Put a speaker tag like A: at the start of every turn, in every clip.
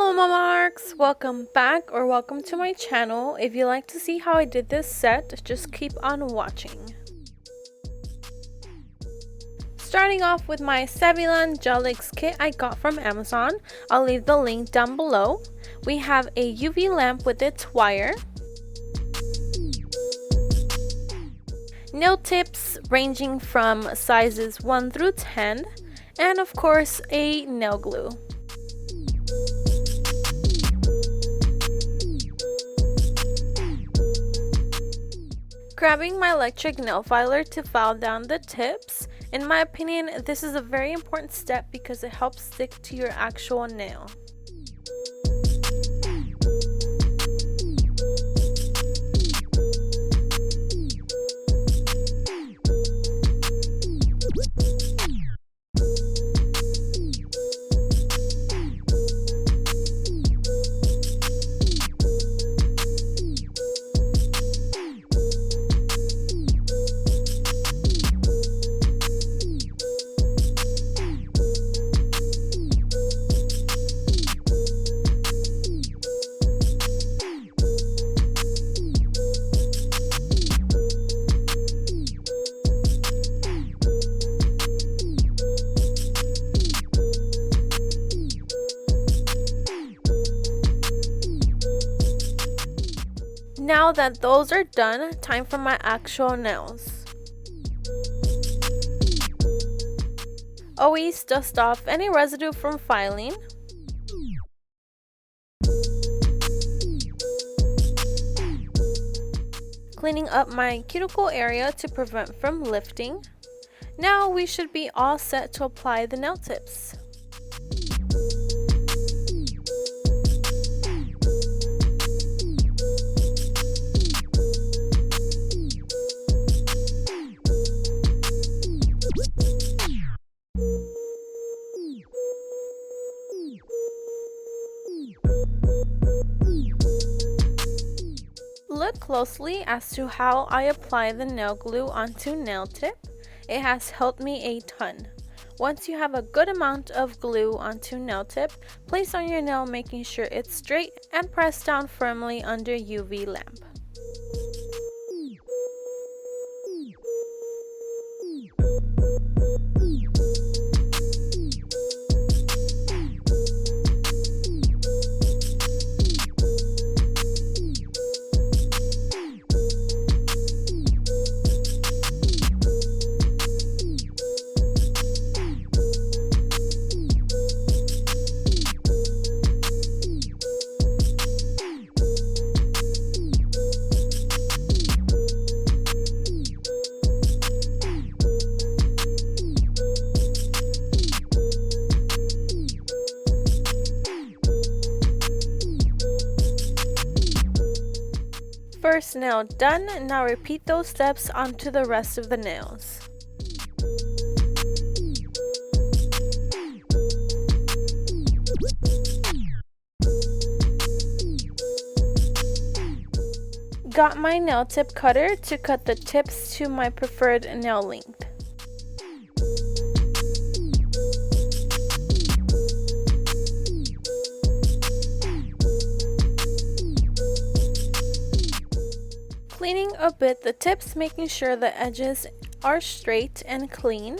A: Hello Monarchs! Welcome back or welcome to my channel. If you like to see how I did this set, just keep on watching. Starting off with my Saviland Gelix kit I got from Amazon. I'll leave the link down below. We have a UV lamp with its wire, nail tips ranging from sizes 1 through 10, and of course a nail glue. Grabbing my electric nail filer to file down the tips. In my opinion, this is a very important step because it helps stick to your actual nail. Now that those are done, time for my actual nails. Always dust off any residue from filing. Cleaning up my cuticle area to prevent from lifting. Now we should be all set to apply the nail tips. Look closely as to how I apply the nail glue onto nail tip. It has helped me a ton. Once you have a good amount of glue onto nail tip, place on your nail making sure it's straight and press down firmly under UV lamp. First nail done, now repeat those steps onto the rest of the nails. Got my nail tip cutter to cut the tips to my preferred nail length. Cleaning a bit the tips, making sure the edges are straight and clean.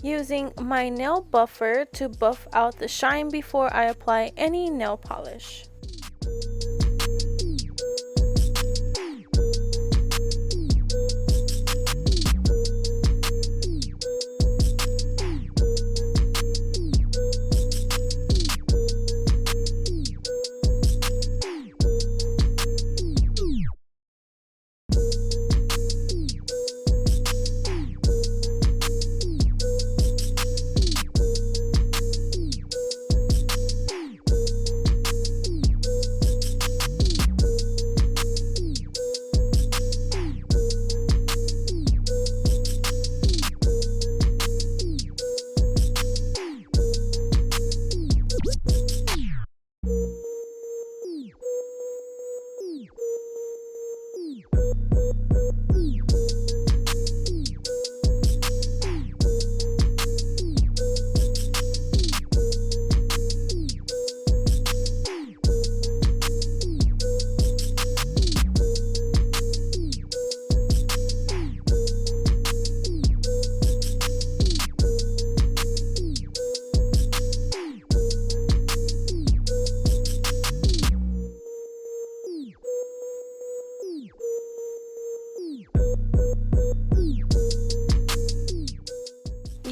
A: Using my nail buffer to buff out the shine before I apply any nail polish.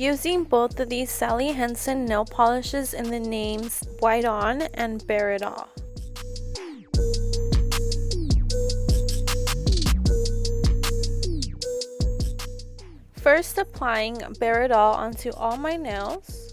A: using both of these Sally Hansen nail polishes in the names White On and Bare It All. First, applying Bare It All onto all my nails.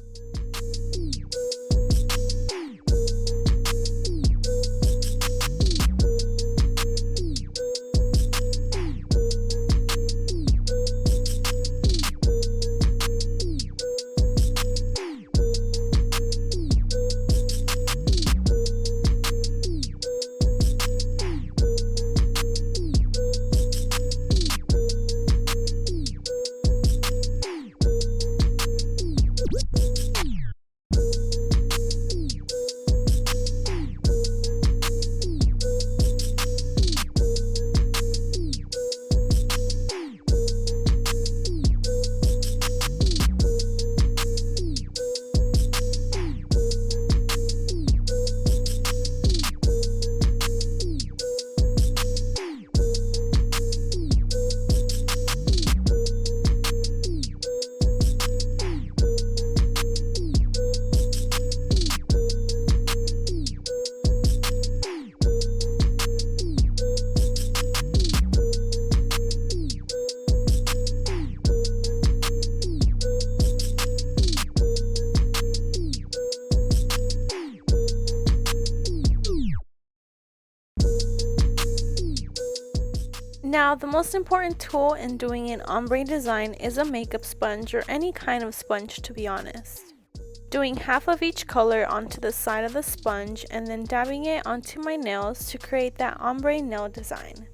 A: Now, the most important tool in doing an ombre design is a makeup sponge or any kind of sponge, to be honest. Doing half of each color onto the side of the sponge and then dabbing it onto my nails to create that ombre nail design.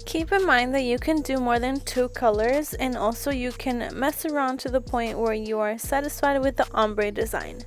A: Keep in mind that you can do more than 2 colors, and also you can mess around to the point where you are satisfied with the ombre design.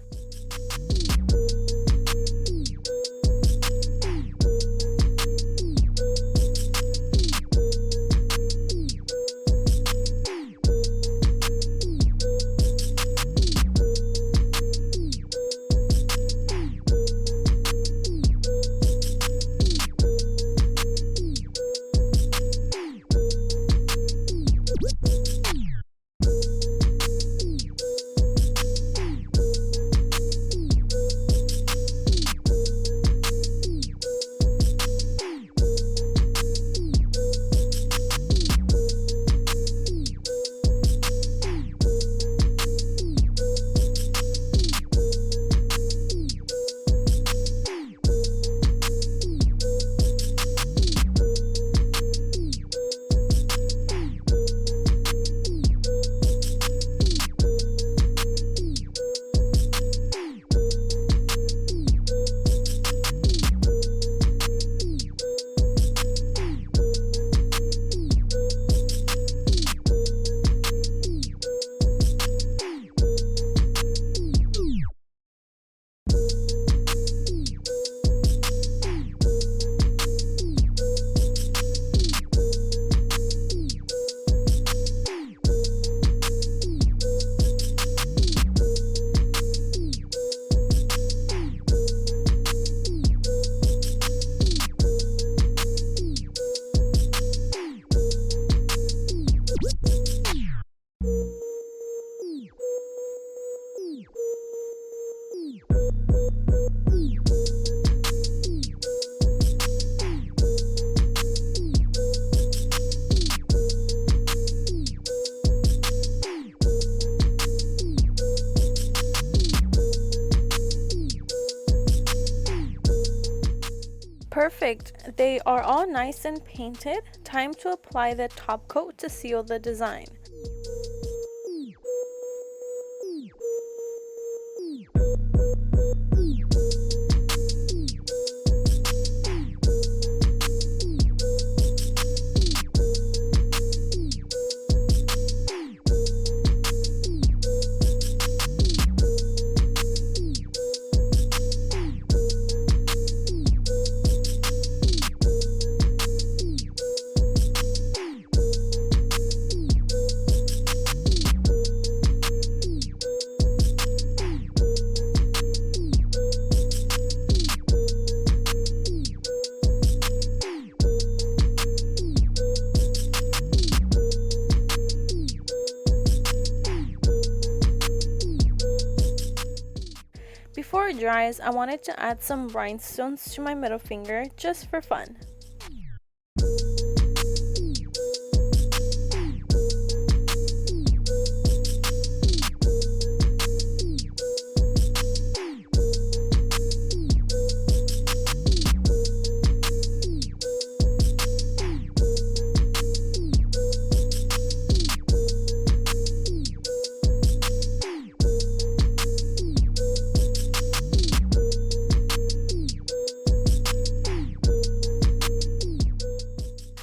A: Perfect. They are all nice and painted. Time to apply the top coat to seal the design. Before it dries, I wanted to add some rhinestones to my middle finger just for fun.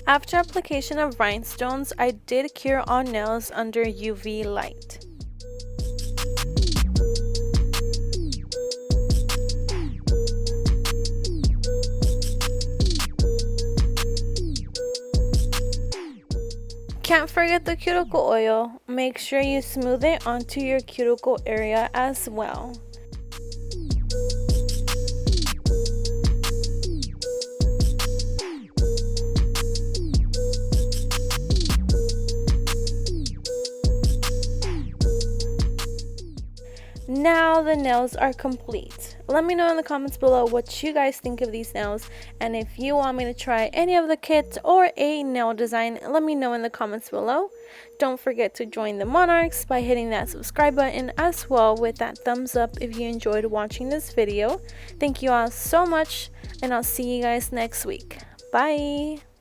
A: After application of rhinestones, I did cure all nails under UV light. Can't forget the cuticle oil. Make sure you smooth it onto your cuticle area as well. Now the nails are complete. Let me know in the comments below what you guys think of these nails, and if you want me to try any of the kits or a nail design, let me know in the comments below. Don't forget to join the Monarchs by hitting that subscribe button, as well with that thumbs up if you enjoyed watching this video. Thank you all so much, and I'll see you guys next week. Bye!